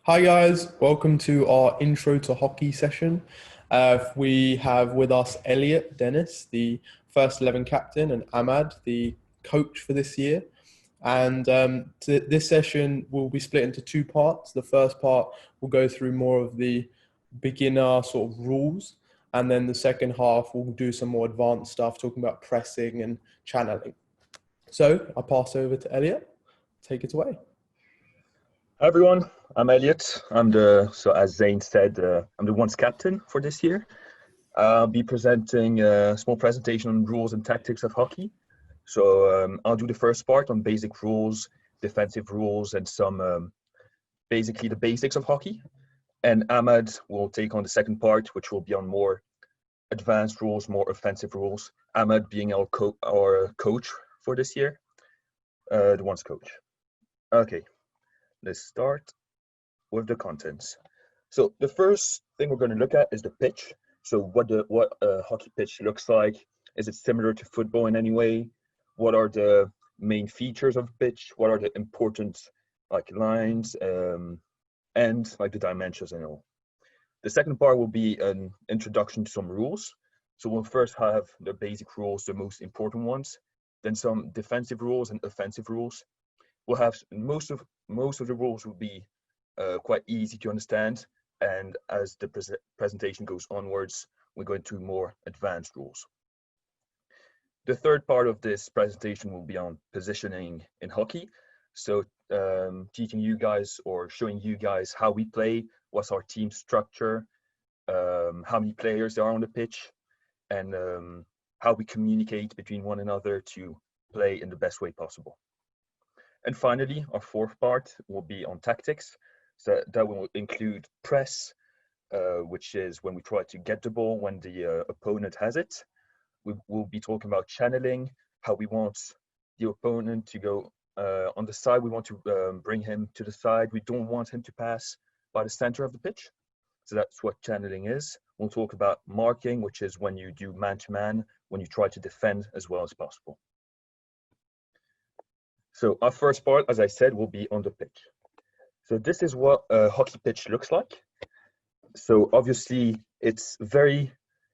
Hi guys, welcome to our intro to hockey session. We have with us Elliott, Dennis, the first 11 captain, and Ahmad, the coach for this year. And this session will be split into two parts. The first part will go through more of the beginner sort of rules, and then the second half we'll do some more advanced stuff, talking about pressing and channeling. So I pass over to Elliott. Take it away. Hi everyone, I'm Elliott. As Zain said, I'm the one's captain for this year. I'll be presenting a small presentation on rules and tactics of hockey. I'll do the first part on basic rules, defensive rules, and some basically the basics of hockey. And Ahmad will take on the second part, which will be on more advanced rules, more offensive rules. Ahmad being our coach for this year, the one's coach. Okay. Let's start with the contents. So the first thing we're going to look at is the pitch. So what a hockey pitch looks like. Is it similar to football in any way? What are the main features of pitch? What are the important lines and the dimensions and all. The second part will be an introduction to some rules. So we'll first have the basic rules, the most important ones, then some defensive rules and offensive rules. We'll have most of the rules will be quite easy to understand, and as the presentation goes onwards, we go into more advanced rules. The third part of this presentation will be on positioning in hockey. So teaching you guys or showing you guys how we play, what's our team structure, how many players there are on the pitch, and how we communicate between one another to play in the best way possible. And finally, our fourth part will be on tactics. So that will include press, which is when we try to get the ball when the opponent has it. We will be talking about channeling, how we want the opponent to go on the side. We want to bring him to the side. We don't want him to pass by the center of the pitch. So that's what channeling is. We'll talk about marking, which is when you do man-to-man, when you try to defend as well as possible. So our first part, as I said, will be on the pitch. So this is what a hockey pitch looks like. So obviously it's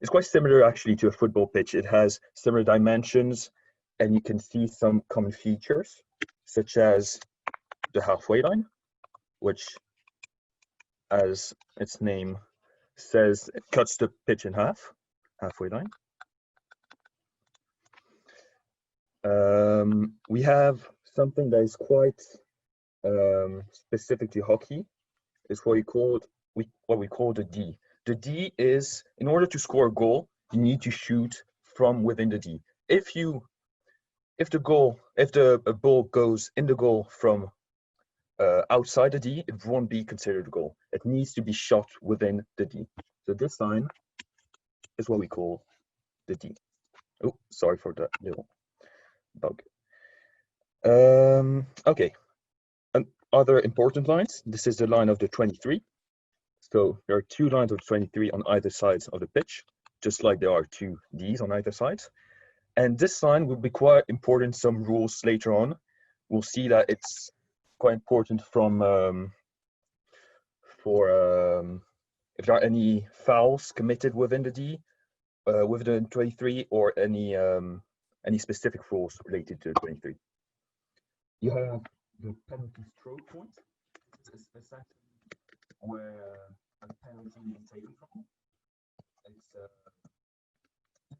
quite similar actually to a football pitch. It has similar dimensions, and you can see some common features, such as the halfway line, which, as its name says, it cuts the pitch in half, halfway line. We have something that is quite specific to hockey. Is what we call the D. The D is, in order to score a goal, you need to shoot from within the D. If the ball goes in the goal from outside the D, it won't be considered a goal. It needs to be shot within the D. So this line is what we call the D. Oh, sorry for that little bug. Okay, and other important lines. This is the line of the 23. So there are two lines of 23 on either side of the pitch, just like there are two Ds on either side. And this line will be quite important. Some rules later on, we'll see that it's quite important if there are any fouls committed within the D, within the 23, or any specific rules related to the 23. You have the penalty stroke point. It's essentially where a penalty is taken from.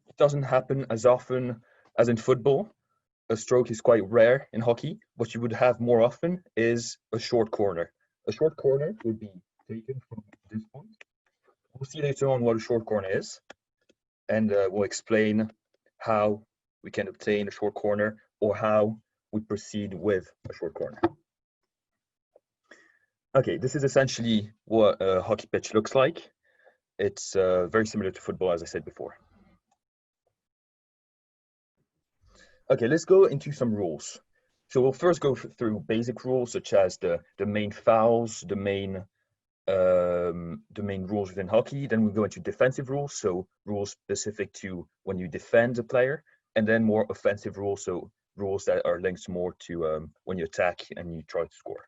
It doesn't happen as often as in football. A stroke is quite rare in hockey. What you would have more often is a short corner. A short corner would be taken from this point. We'll see later on what a short corner is, and we'll explain how we can obtain a short corner or how we proceed with a short corner. Okay, this is essentially what a hockey pitch looks like. It's very similar to football, as I said before. Okay, let's go into some rules. So we'll first go through basic rules, such as the main fouls, the main rules within hockey. Then we go into defensive rules, so rules specific to when you defend a player, and then more offensive rules, so rules that are linked more to when you attack and you try to score.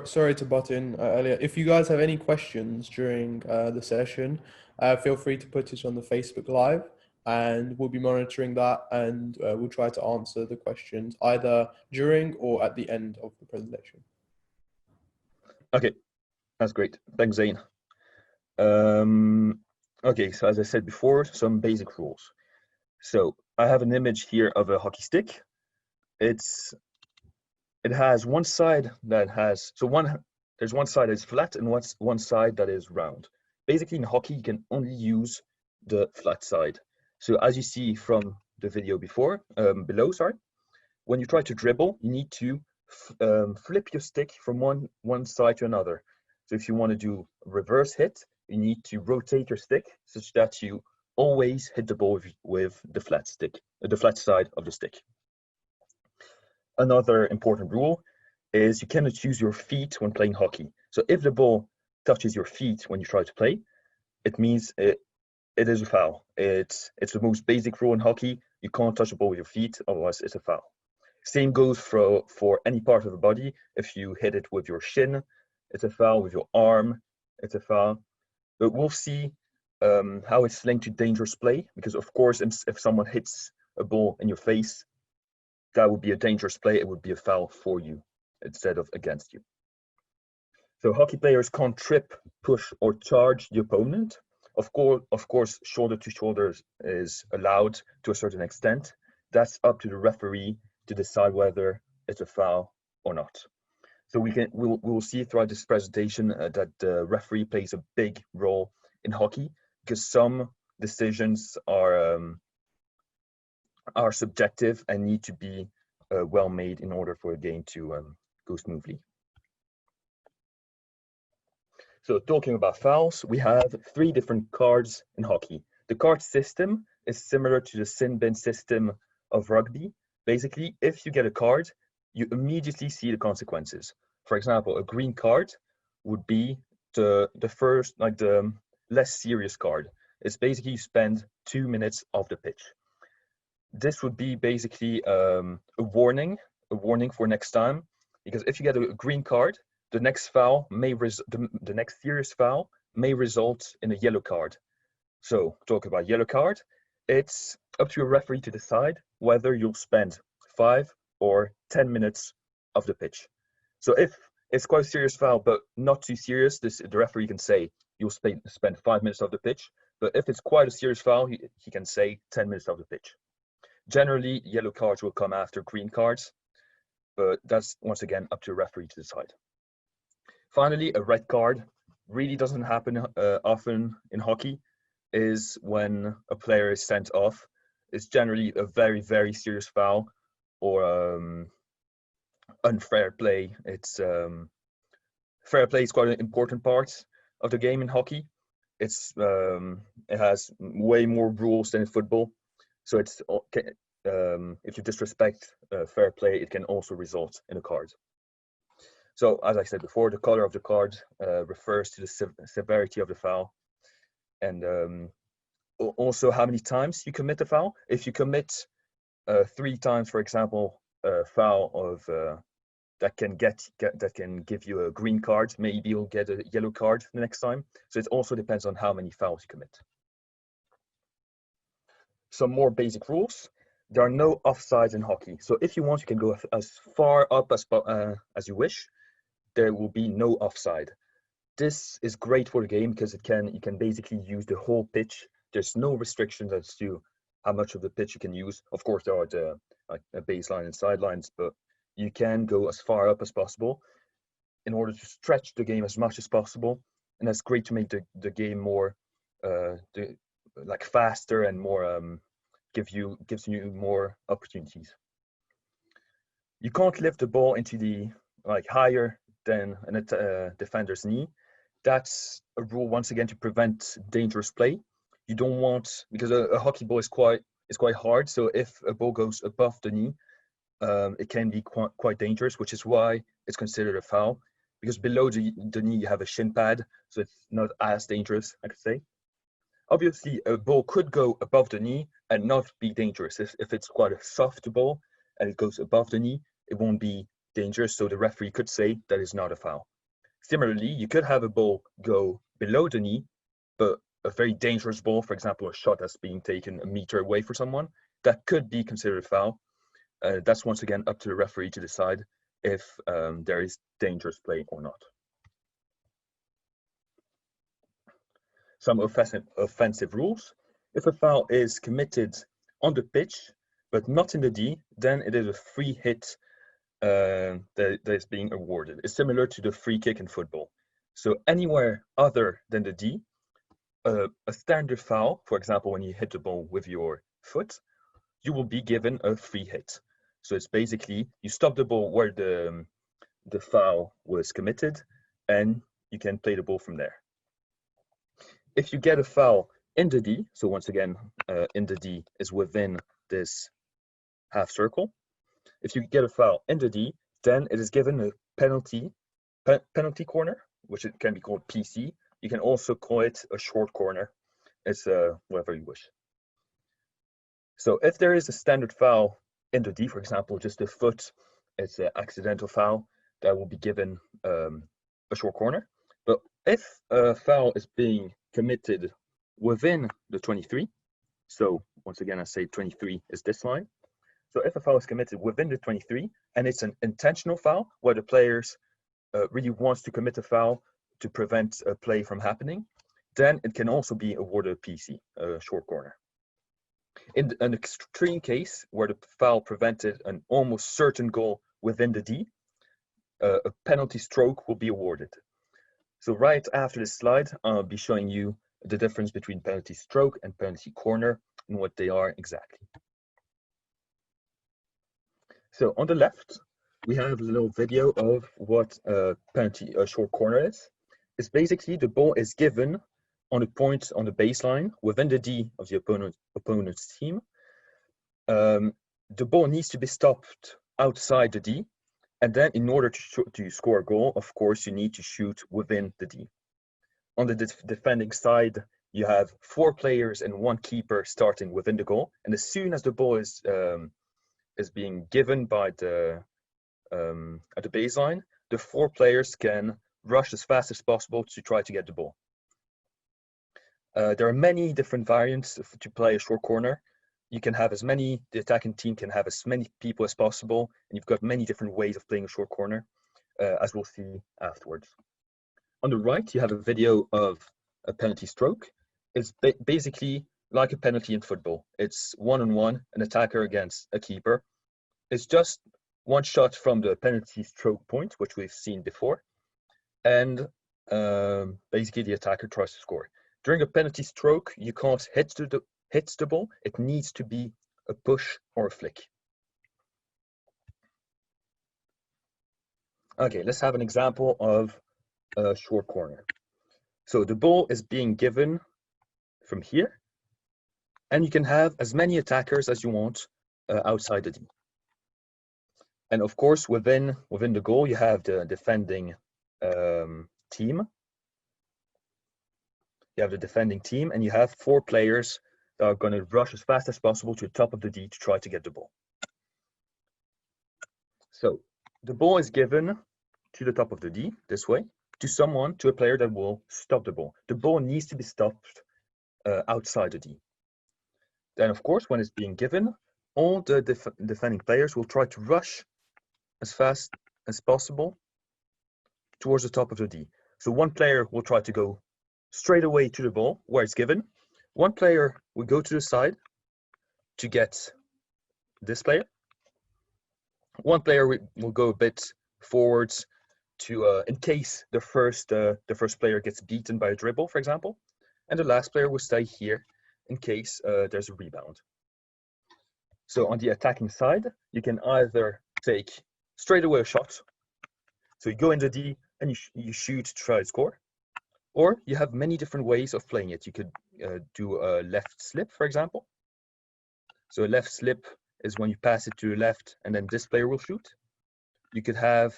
Sorry to butt in, Elliot. If you guys have any questions during the session, feel free to put it on the Facebook Live, and we'll be monitoring that, and we'll try to answer the questions either during or at the end of the presentation. Okay, that's great. Thanks, Zain. Okay, so as I said before, some basic rules. So I have an image here of a hockey stick. It has one side that has there's one side that is flat and one side that is round. Basically, in hockey, you can only use the flat side. So as you see from the video below, sorry, when you try to dribble, you need to flip your stick from one side to another. So if you want to do reverse hit, you need to rotate your stick such that you always hit the ball with the flat side of the stick. Another important rule is you cannot use your feet when playing hockey. So if the ball touches your feet when you try to play, it means it is a foul. It's the most basic rule in hockey. You can't touch the ball with your feet, otherwise it's a foul. Same goes for any part of the body. If you hit it with your shin, it's a foul. With your arm, it's a foul. But we'll see how it's linked to dangerous play, because of course, if someone hits a ball in your face, that would be a dangerous play. It would be a foul for you instead of against you. So hockey players can't trip, push, or charge the opponent. Of course, shoulder to shoulder is allowed to a certain extent. That's up to the referee to decide whether it's a foul or not. So we'll see throughout this presentation that the referee plays a big role in hockey, because some decisions are subjective and need to be well made in order for a game to go smoothly. So talking about fouls, we have 3 different cards in hockey. The card system is similar to the sin bin system of rugby. Basically, if you get a card, you immediately see the consequences. For example, a green card would be the first, like the less serious card. It's basically you spend 2 minutes off the pitch. This would be basically a warning for next time, because if you get a green card, the next serious foul may result in a yellow card. So talking about yellow card, it's up to a referee to decide whether you'll spend 5 or 10 minutes of the pitch. So if it's quite a serious foul, but not too serious, the referee can say you'll spend 5 minutes of the pitch. But if it's quite a serious foul, he can say 10 minutes of the pitch. Generally, yellow cards will come after green cards, but that's once again up to a referee to decide. Finally, a red card really doesn't happen often in hockey. Is when a player is sent off. It's generally a very, very serious foul or unfair play. Fair play is quite an important part of the game in hockey. It has way more rules than in football. So if you disrespect fair play, it can also result in a card. So as I said before, the color of the card refers to the severity of the foul, and also how many times you commit the foul. If you commit 3 times, for example, a foul of that can give you a green card, maybe you'll get a yellow card the next time. So it also depends on how many fouls you commit. Some more basic rules. There are no offsides in hockey. So if you want, you can go as far up as you wish. There will be no offside. This is great for the game because you can basically use the whole pitch. There's no restrictions as to how much of the pitch you can use. Of course, there are the baseline and sidelines, but you can go as far up as possible in order to stretch the game as much as possible. And that's great to make the game more faster and more gives you more opportunities. You can't lift the ball into the higher than a defender's knee. That's a rule once again to prevent dangerous play. You don't want, because a hockey ball is quite hard. So if a ball goes above the knee, it can be quite dangerous, which is why it's considered a foul. Because below the knee you have a shin pad, so it's not as dangerous, I could say. Obviously, a ball could go above the knee and not be dangerous. If it's quite a soft ball and it goes above the knee, it won't be dangerous, so the referee could say that is not a foul. Similarly, you could have a ball go below the knee, but a very dangerous ball, for example, a shot that's being taken a meter away for someone, that could be considered a foul. That's once again up to the referee to decide if there is dangerous play or not. Some offensive rules. If a foul is committed on the pitch, but not in the D, then it is a free hit that is being awarded. It's similar to the free kick in football. So anywhere other than the D, a standard foul, for example, when you hit the ball with your foot, you will be given a free hit. So it's basically you stop the ball where the foul was committed, and you can play the ball from there. If you get a foul in the D, so once again, in the D is within this half circle. If you get a foul in the D, then it is given a penalty corner, which it can be called PC. You can also call it a short corner. It's whatever you wish. So if there is a standard foul in the D, for example, just a foot, it's an accidental foul, that will be given a short corner. But if a foul is being committed within the 23, so once again, I say 23 is this line. So if a foul is committed within the 23 and it's an intentional foul where the players really wants to commit a foul to prevent a play from happening, then it can also be awarded a PC, a short corner. In an extreme case where the foul prevented an almost certain goal within the D, a penalty stroke will be awarded. So right after this slide, I'll be showing you the difference between penalty stroke and penalty corner and what they are exactly. So on the left, we have a little video of what a short corner is. It's basically the ball is given on a point on the baseline within the D of the opponent's team. The ball needs to be stopped outside the D, and then in order to score a goal, of course, you need to shoot within the D. On the defending side, you have 4 players and 1 keeper starting within the goal, and as soon as the ball is being given by at the baseline, the 4 players can rush as fast as possible to try to get the ball. There are many different variants to play a short corner. The attacking team can have as many people as possible, and you've got many different ways of playing a short corner, as we'll see afterwards. On the right, you have a video of a penalty stroke. It's basically like a penalty in football. It's 1-on-1, an attacker against a keeper. It's just one shot from the penalty stroke point, which we've seen before, and basically the attacker tries to score. During a penalty stroke, you can't hit the ball. It needs to be a push or a flick. Okay, let's have an example of a short corner. So the ball is being given from here, and you can have as many attackers as you want outside the D. And of course, within the goal, you have the defending team. You have the defending team, and you have 4 players that are going to rush as fast as possible to the top of the D to try to get the ball. So the ball is given to the top of the D this way, to a player that will stop the ball. The ball needs to be stopped outside the D. Then, of course, when it's being given, all the defending players will try to rush as fast as possible towards the top of the D. So one player will try to go straight away to the ball where it's given. One player will go to the side to get this player. One player will go a bit forwards to in case the first player gets beaten by a dribble, for example, and the last player will stay here in case there's a rebound. So on the attacking side, you can either take straight away a shot. So you go in the D and you shoot to try to score. Or you have many different ways of playing it. You could do a left slip, for example. So a left slip is when you pass it to the left and then this player will shoot. You could have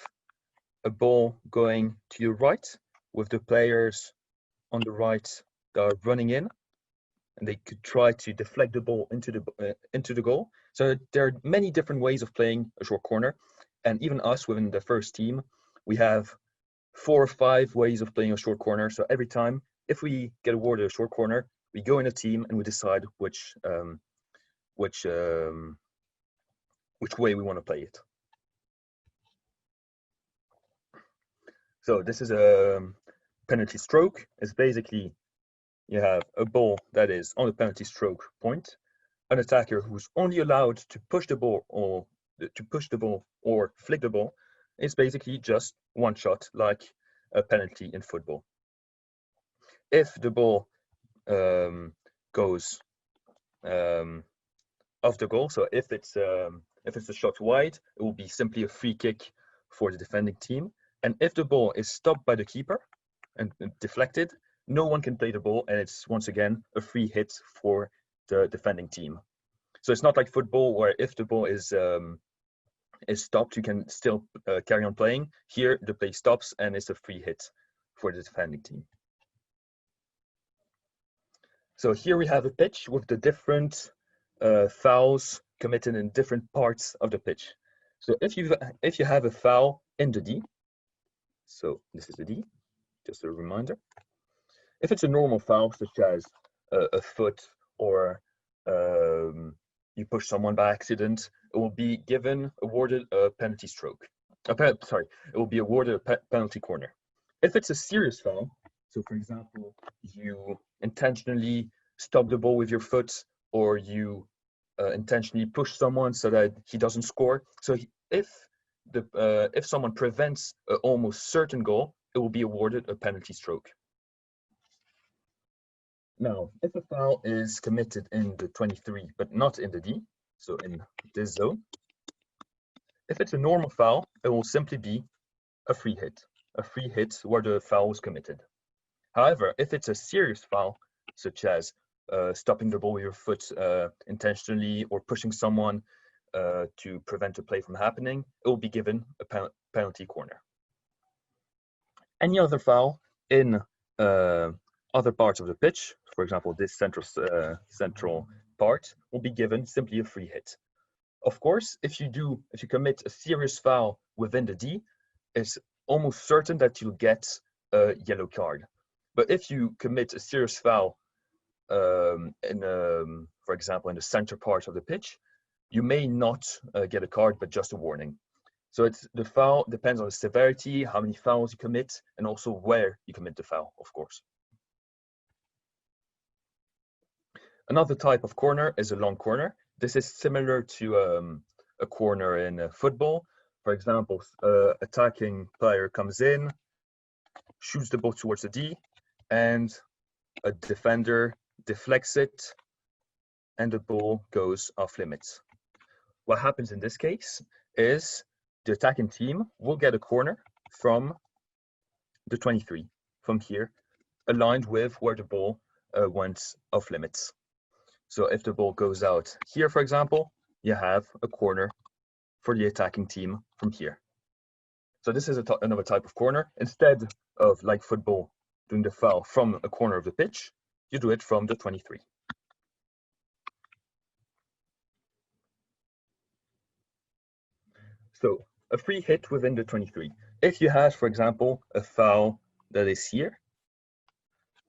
a ball going to your right with the players on the right that are running in, and they could try to deflect the ball into the goal. So there are many different ways of playing a short corner, And even us within the first team, we have 4 or 5 ways of playing a short corner. So every time, if we get awarded a short corner, we go in a team and we decide which way we want to play it. So this is a penalty stroke. It's basically you have a ball that is on the penalty stroke point, an attacker who's only allowed to push the ball or flick the ball. It's basically just one shot, like a penalty in football. If the ball goes off the goal, so if it's a shot wide, it will be simply a free kick for the defending team. And if the ball is stopped by the keeper and deflected, no one can play the ball, and it's once again a free hit for the defending team. So it's not like football where if the ball is stopped, you can still carry on playing. Here, the play stops and it's a free hit for the defending team. So here we have a pitch with the different fouls committed in different parts of the pitch. So if you have a foul in the D, so this is the D, just a reminder. If it's a normal foul, such as a foot or you push someone by accident, it will be awarded a penalty stroke. It will be awarded a penalty corner. If it's a serious foul, so for example, you intentionally stop the ball with your foot, or you intentionally push someone so that he doesn't score. So if someone prevents an almost certain goal, it will be awarded a penalty stroke. Now, if a foul is committed in the 23 but not in the D, so in this zone, if it's a normal foul, it will simply be a free hit where the foul was committed. However, if it's a serious foul, such as stopping the ball with your foot intentionally or pushing someone to prevent a play from happening, it will be given a penalty corner. Any other foul in other parts of the pitch, for example, this central part, will be given simply a free hit. Of course, if you commit a serious foul within the D, it's almost certain that you'll get a yellow card. But if you commit a serious foul for example, in the center part of the pitch, you may not get a card, but just a warning. So the foul depends on the severity, how many fouls you commit, and also where you commit the foul, of course. Another type of corner is a long corner. This is similar to a corner in football. For example, attacking player comes in, shoots the ball towards the D, and a defender deflects it, and the ball goes off limits. What happens in this case is the attacking team will get a corner from the 23, from here, aligned with where the ball went off limits. So if the ball goes out here, for example, you have a corner for the attacking team from here. So this is another type of corner. Instead of, like football, doing the foul from a corner of the pitch, you do it from the 23. So a free hit within the 23. If you have, for example, a foul that is here,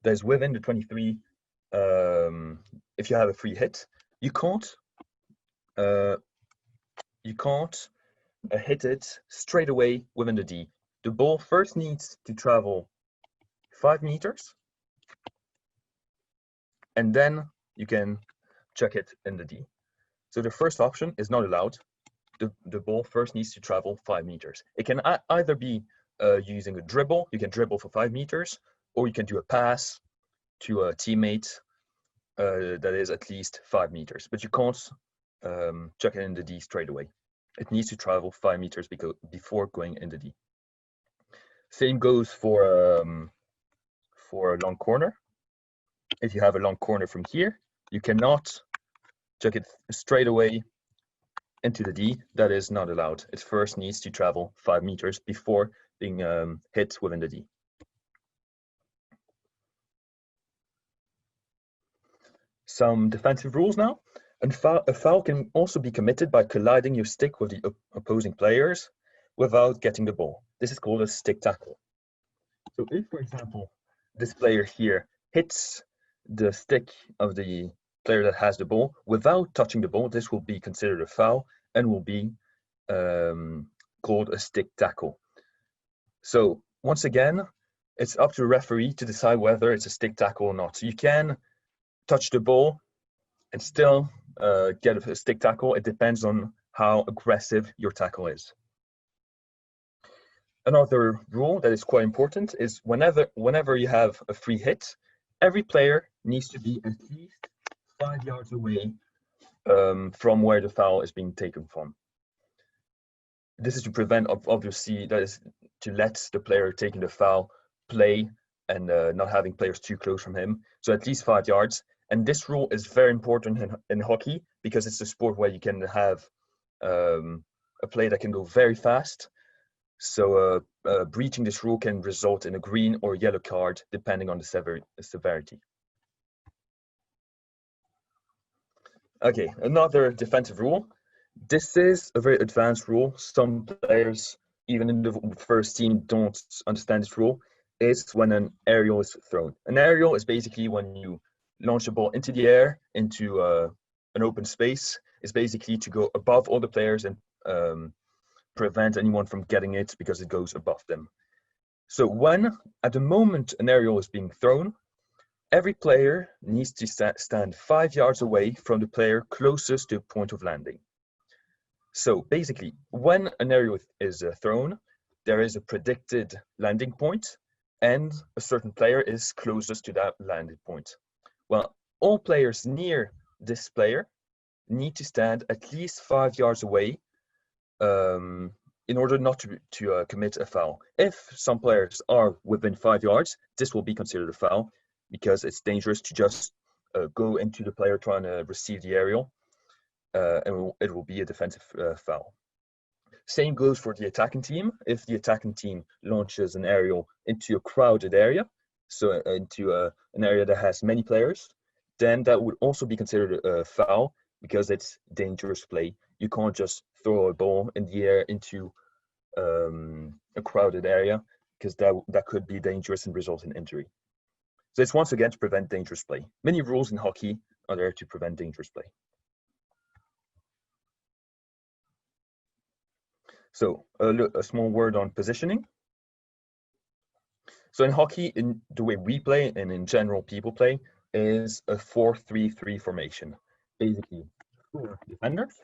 that is within the 23, if you have a free hit, you can't hit it straight away within the D. The ball first needs to travel 5 meters, and then you can chuck it in the D. So the first option is not allowed. The ball first needs to travel 5 meters. It can either be using a dribble, you can dribble for 5 meters, or you can do a pass to a teammate that is at least 5 meters, but you can't chuck it in the D straight away. It needs to travel 5 meters before going in the D. Same goes for a long corner. If you have a long corner from here, you cannot chuck it straight away into the D. That is not allowed. It first needs to travel 5 meters before being hit within the D. Some defensive rules now. A foul can also be committed by colliding your stick with the opposing players. without getting the ball. This is called a stick tackle. So if, for example, this player here hits the stick of the player that has the ball without touching the ball, this will be considered a foul and will be called a stick tackle. So once again, it's up to the referee to decide whether it's a stick tackle or not. You can touch the ball and still get a stick tackle. It depends on how aggressive your tackle is. Another rule that is quite important is whenever you have a free hit, every player needs to be at least 5 yards away from where the foul is being taken from. This is to prevent, obviously, that is to let the player taking the foul play and not having players too close from him. So at least 5 yards. And this rule is very important in hockey because it's a sport where you can have a play that can go very fast. So breaching this rule can result in a green or yellow card, depending on the severity. Okay, another defensive rule. This is a very advanced rule. Some players, even in the first team, don't understand this rule. It's when an aerial is thrown. An aerial is basically when you launch a ball into the air, into an open space. It's basically to go above all the players and prevent anyone from getting it because it goes above them. So at the moment an aerial is being thrown, every player needs to stand 5 yards away from the player closest to the point of landing. So basically, when an aerial is thrown, there is a predicted landing point and a certain player is closest to that landing point. Well, all players near this player need to stand at least 5 yards away in order not to commit a foul. If some players are within 5 yards, this will be considered a foul because it's dangerous to just go into the player trying to receive the aerial, and it will be a defensive foul. Same goes for the attacking team. If the attacking team launches an aerial into a crowded area, so into an area that has many players, then that would also be considered a foul because it's dangerous play. You can't just throw a ball in the air into a crowded area because that could be dangerous and result in injury. So it's once again to prevent dangerous play. Many rules in hockey are there to prevent dangerous play. So a small word on positioning. So in hockey, in the way we play and in general people play is a 4-3-3 formation. Basically 4 defenders,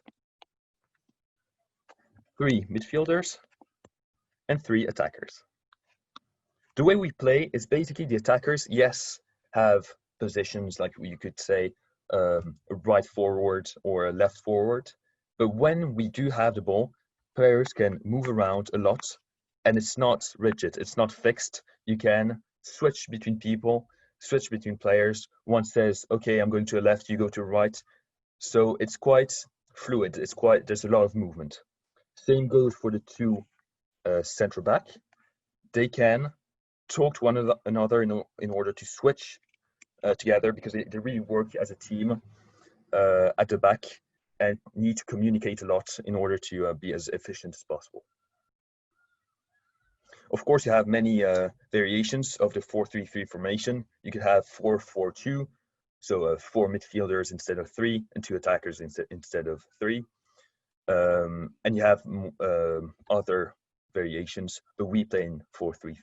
3 midfielders, and 3 attackers. The way we play is basically the attackers, yes, have positions like you could say a right forward or a left forward, but when we do have the ball, players can move around a lot and it's not rigid, it's not fixed. You can switch between people, switch between players. One says, okay, I'm going to the left, you go to the right. So it's quite fluid, there's a lot of movement. Same goes for the 2 central back. They can talk to one another in order to switch together because they really work as a team at the back and need to communicate a lot in order to be as efficient as possible. Of course, you have many variations of the 4-3-3 formation. You could have 4-4-2, so 4 midfielders instead of 3 and 2 attackers instead of 3. And you have other variations, but we play in 4-3-3,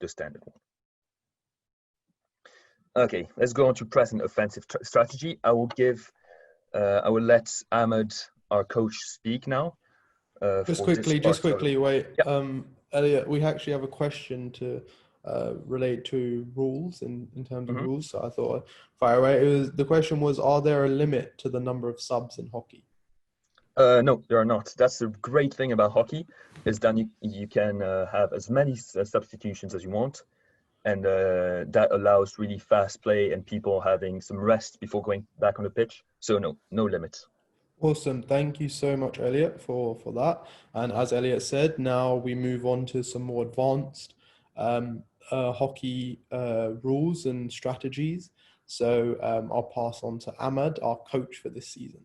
the standard one. Okay, let's go on to present offensive strategy. I will let Ahmad, our coach, speak now. Just quickly, wait. Yeah. Elliott, we actually have a question to relate to rules in terms of rules. So I thought I'd fire away. The question was, are there a limit to the number of subs in hockey? No, there are not. That's the great thing about hockey, is that you can have as many substitutions as you want. And that allows really fast play and people having some rest before going back on the pitch. So no limits. Awesome. Thank you so much, Elliott, for that. And as Elliott said, now we move on to some more advanced hockey rules and strategies. So I'll pass on to Ahmad, our coach for this season.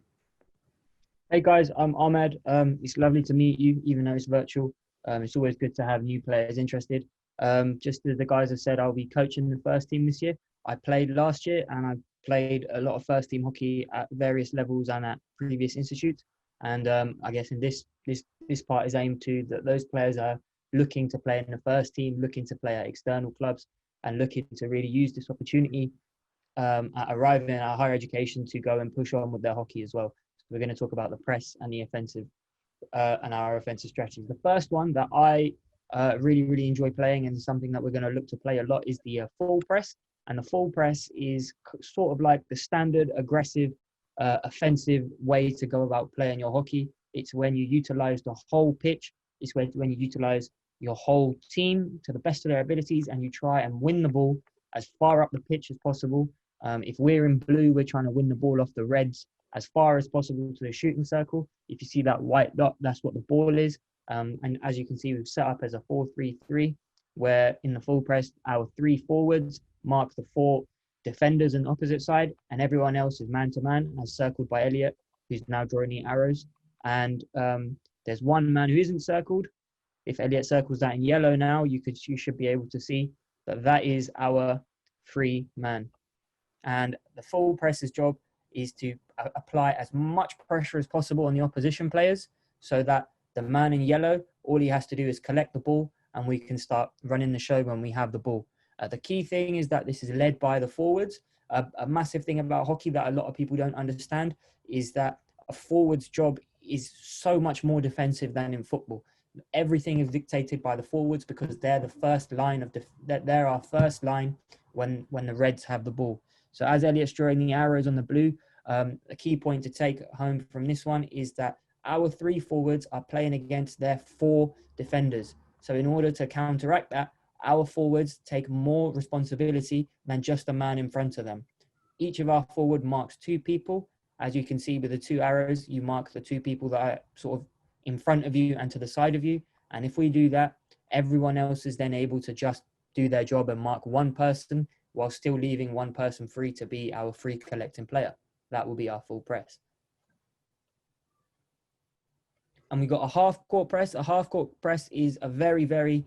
Hey guys, I'm Ahmad. It's lovely to meet you, even though it's virtual. It's always good to have new players interested. Just as the guys have said, I'll be coaching the first team this year. I played last year and I played a lot of first team hockey at various levels and at previous institutes. And I guess in this part is aimed to that those players are looking to play in the first team, looking to play at external clubs, and looking to really use this opportunity at arriving at higher education to go and push on with their hockey as well. So we're going to talk about the press and the offensive and our offensive strategies. The first one that I really enjoy playing and something that we're going to look to play a lot is the full press. And the full press is sort of like the standard aggressive offensive way to go about playing your hockey. It's when you utilize the whole pitch. It's when you utilize your whole team to the best of their abilities and you try and win the ball as far up the pitch as possible. If we're in blue, we're trying to win the ball off the reds as far as possible to the shooting circle. If you see that white dot, that's what the ball is. And as you can see, we've set up as a 4-3-3, where in the full press, our 3 forwards mark the 4 defenders on the opposite side, and everyone else is man-to-man, as circled by Elliott, who's now drawing the arrows. And there's one man who isn't circled. If Elliott circles that in yellow now, you should be able to see that is our free man. And the full press's job is to apply as much pressure as possible on the opposition players so that the man in yellow, all he has to do is collect the ball and we can start running the show when we have the ball. The key thing is that this is led by the forwards. A massive thing about hockey that a lot of people don't understand is that a forward's job is so much more defensive than in football. Everything is dictated by the forwards because they're the first line of they're our first line when the Reds have the ball. So as Elliott's drawing the arrows on the blue, a key point to take home from this one is that our 3 forwards are playing against their 4 defenders. So in order to counteract that, our forwards take more responsibility than just a man in front of them. Each of our forward marks 2 people. As you can see with the 2 arrows, you mark the 2 people that are sort of in front of you and to the side of you. And if we do that, everyone else is then able to just do their job and mark 1 person while still leaving 1 person free to be our free collecting player. That will be our full press. And we've got a half court press. A half court press is a very,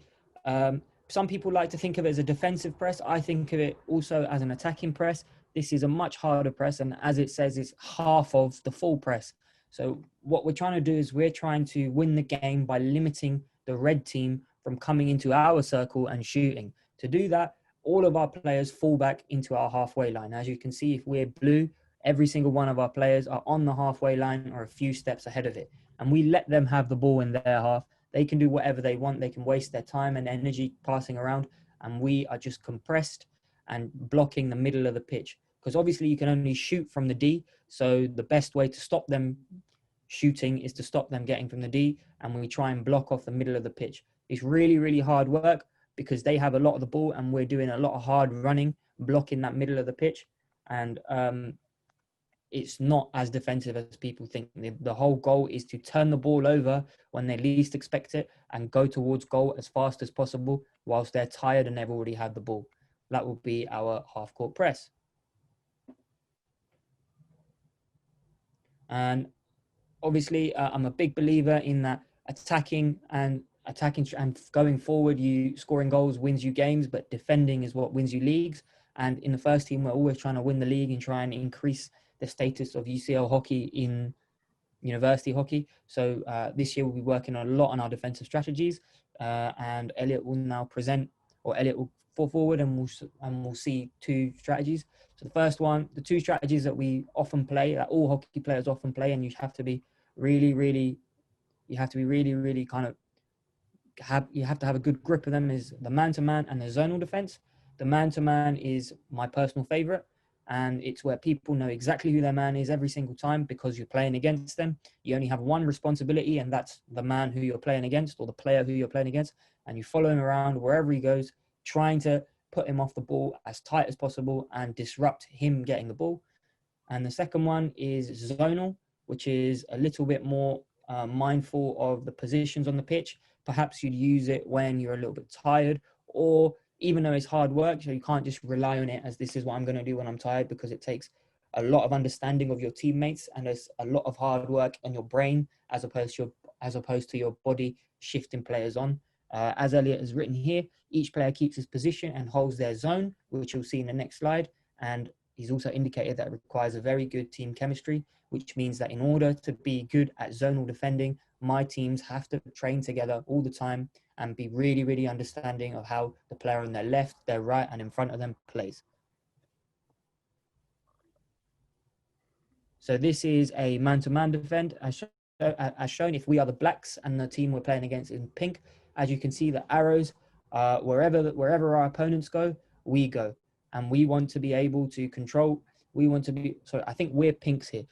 some people like to think of it as a defensive press. I think of it also as an attacking press. This is a much harder press. And as it says, it's half of the full press. So what we're trying to do is we're trying to win the game by limiting the red team from coming into our circle and shooting. To do that, all of our players fall back into our halfway line. As you can see, if we're blue, every single one of our players are on the halfway line or a few steps ahead of it. And we let them have the ball in their half. They can do whatever they want. They can waste their time and energy passing around. And we are just compressed and blocking the middle of the pitch. Because obviously you can only shoot from the D. So the best way to stop them shooting is to stop them getting from the D. And we try and block off the middle of the pitch. It's really hard work because they have a lot of the ball and we're doing a lot of hard running, blocking that middle of the pitch. And it's not as defensive as people think. The whole goal is to turn the ball over when they least expect it and go towards goal as fast as possible whilst they're tired and they've already had the ball. That will be our half-court press. And obviously, I'm a big believer in that attacking and going forward, you scoring goals wins you games, but defending is what wins you leagues. And in the first team, we're always trying to win the league and try and increase the status of UCL hockey in university hockey. So this year we'll be working a lot on our defensive strategies, and Elliott will now present, or Elliott will fall forward, and we'll see 2 strategies. So the first one, the 2 strategies that we often play, that all hockey players often play, and you have to be really kind of you have to have a good grip of them, is the man-to-man and the zonal defense. The man-to-man is my personal favorite, and it's where people know exactly who their man is every single time because you're playing against them. You only have one responsibility, and that's the man who you're playing against or the player who you're playing against, and you follow him around wherever he goes, trying to put him off the ball as tight as possible and disrupt him getting the ball. And the second one is zonal, which is a little bit more mindful of the positions on the pitch. Perhaps you'd use it when you're a little bit tired, or even though it's hard work, so you can't just rely on it as this is what I'm going to do when I'm tired, because it takes a lot of understanding of your teammates and there's a lot of hard work on your brain as opposed to as opposed to your body shifting players on. As Elliott has written here, each player keeps his position and holds their zone, which you'll see in the next slide. And he's also indicated that it requires a very good team chemistry, which means that in order to be good at zonal defending, my teams have to train together all the time and be really, really understanding of how the player on their left, their right, and in front of them plays. So this is a man-to-man defend as shown. If we are the blacks and the team we're playing against in pink, as you can see, the arrows, wherever our opponents go, we go. And we want to be able to control. We want to be, sorry, I think we're pinks here.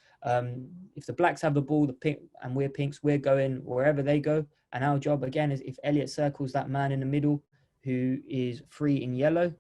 If the blacks have the ball, the pink, and we're pinks, we're going wherever they go. And our job, again, is if Elliott circles that man in the middle who is free in yellow,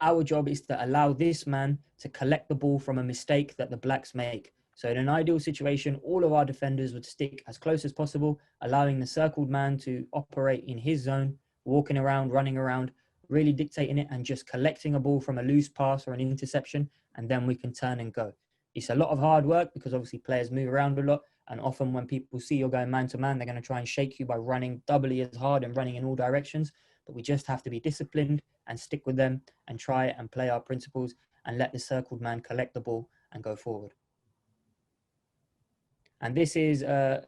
our job is to allow this man to collect the ball from a mistake that the blacks make. So in an ideal situation, all of our defenders would stick as close as possible, allowing the circled man to operate in his zone, walking around, running around, really dictating it and just collecting a ball from a loose pass or an interception, and then we can turn and go. It's a lot of hard work because obviously players move around a lot, and often when people see you're going man-to-man, they're going to try and shake you by running doubly as hard and running in all directions. But we just have to be disciplined and stick with them and try and play our principles and let the circled man collect the ball and go forward. And this is the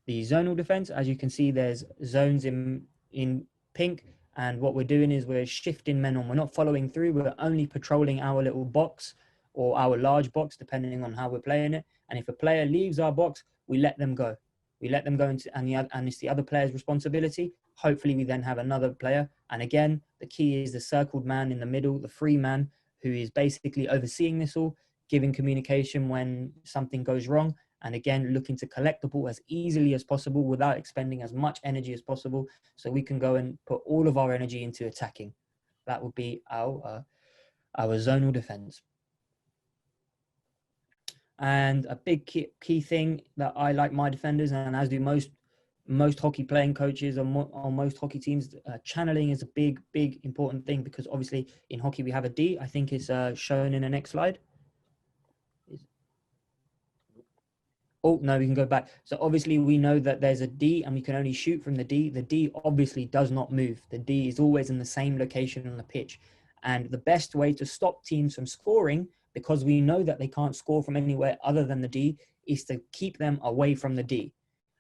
zonal defense. As you can see, there's zones in pink. And what we're doing is we're shifting men on. We're not following through. We're only patrolling our little box or our large box, depending on how we're playing it. And if a player leaves our box, we let them go. We let them go into, and it's the other player's responsibility. Hopefully we then have another player. And again, the key is the circled man in the middle, the free man, who is basically overseeing this all, giving communication when something goes wrong. And again, looking to collect the ball as easily as possible without expending as much energy as possible, so we can go and put all of our energy into attacking. That would be our zonal defense. And a big key thing that I like my defenders, and as do most hockey playing coaches on most hockey teams, channeling is a big important thing, because obviously in hockey we have a D. I think it's shown in the next slide. Oh, no, we can go back. So obviously we know that there's a D and we can only shoot from the D. The D obviously does not move. The D is always in the same location on the pitch. And the best way to stop teams from scoring, because we know that they can't score from anywhere other than the D, is to keep them away from the D.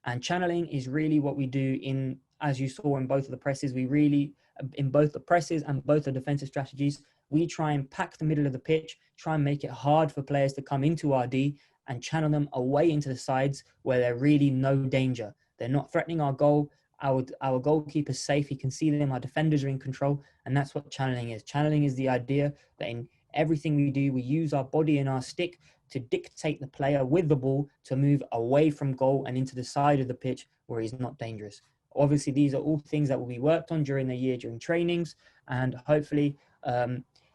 And channeling is really what we do in, as you saw in both of the presses, we really, in both the presses and both the defensive strategies, we try and pack the middle of the pitch, try and make it hard for players to come into our D, and channel them away into the sides where they're really no danger. They're not threatening our goal. Our goalkeeper's safe. He can see them. Our defenders are in control. And that's what channeling is. Channeling is the idea that in everything we do, we use our body and our stick to dictate the player with the ball to move away from goal and into the side of the pitch where he's not dangerous. Obviously, these are all things that will be worked on during the year, during trainings, and hopefully,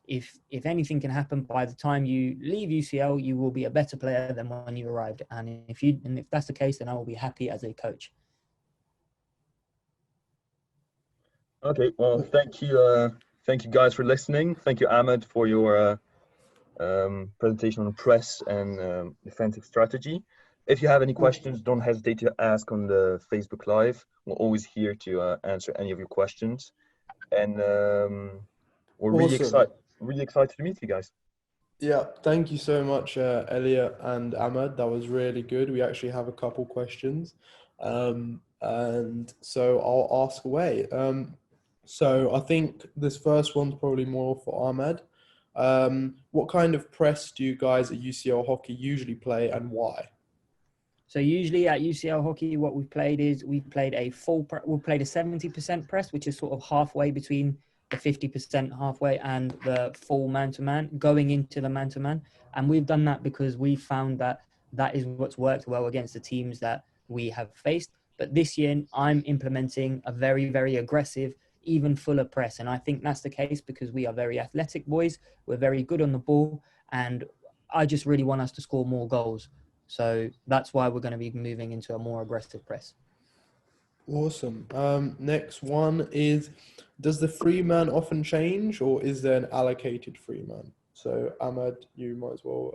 if anything can happen by the time you leave UCL, you will be a better player than when you arrived. And if that's the case, then I will be happy as a coach. Okay, well, thank you guys for listening. Thank you, Ahmad, for your presentation on press and defensive strategy. If you have any questions, don't hesitate to ask on the Facebook Live. We're always here to answer any of your questions. And we're really excited to meet you guys. Yeah, thank you so much, Elliott and Ahmad. That was really good. We actually have a couple questions. And so I'll ask away. So I think this first one's probably more for Ahmad. What kind of press do you guys at UCL Hockey usually play, and why? So usually at UCL Hockey, what we've played is we played a 70% press, which is sort of halfway between the 50% halfway and the full man-to-man, going into the man-to-man. And we've done that because we found that that is what's worked well against the teams that we have faced. But this year, I'm implementing a very, very aggressive, even fuller press. And I think that's the case because we are very athletic boys. We're very good on the ball. And I just really want us to score more goals. So that's why we're going to be moving into a more aggressive press. Awesome. Next one is, does the free man often change, or is there an allocated free man? So Ahmad, you might as well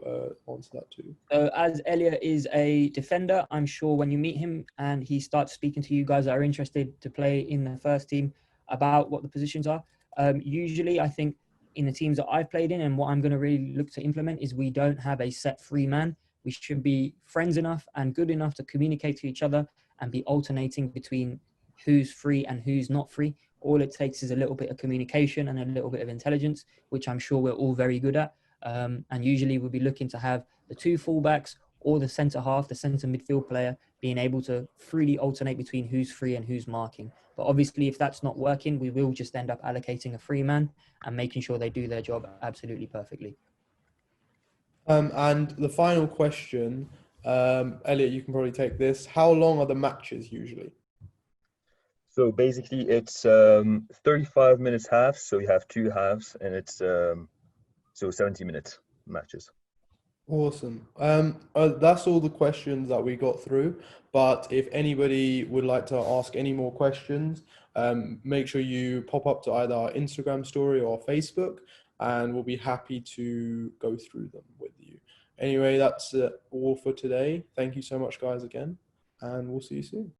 answer that too. So as Elliott is a defender, I'm sure when you meet him and he starts speaking to you guys that are interested to play in the first team about what the positions are, usually I think in the teams that I've played in and what I'm going to really look to implement is we don't have a set free man. We should be friends enough and good enough to communicate to each other and be alternating between who's free and who's not free. All it takes is a little bit of communication and a little bit of intelligence, which I'm sure we're all very good at. And usually we'll be looking to have the two fullbacks or the centre half, the centre midfield player, being able to freely alternate between who's free and who's marking. But obviously, if that's not working, we will just end up allocating a free man and making sure they do their job absolutely perfectly. And the final question, Elliot, you can probably take this. How long are the matches usually? So basically, it's 35 minutes halves. So you have two halves, and it's so 70-minute matches. Awesome. That's all the questions that we got through. But if anybody would like to ask any more questions, make sure you pop up to either our Instagram story or Facebook, and we'll be happy to go through them with you. Anyway, that's all for today. Thank you so much, guys, again, and we'll see you soon.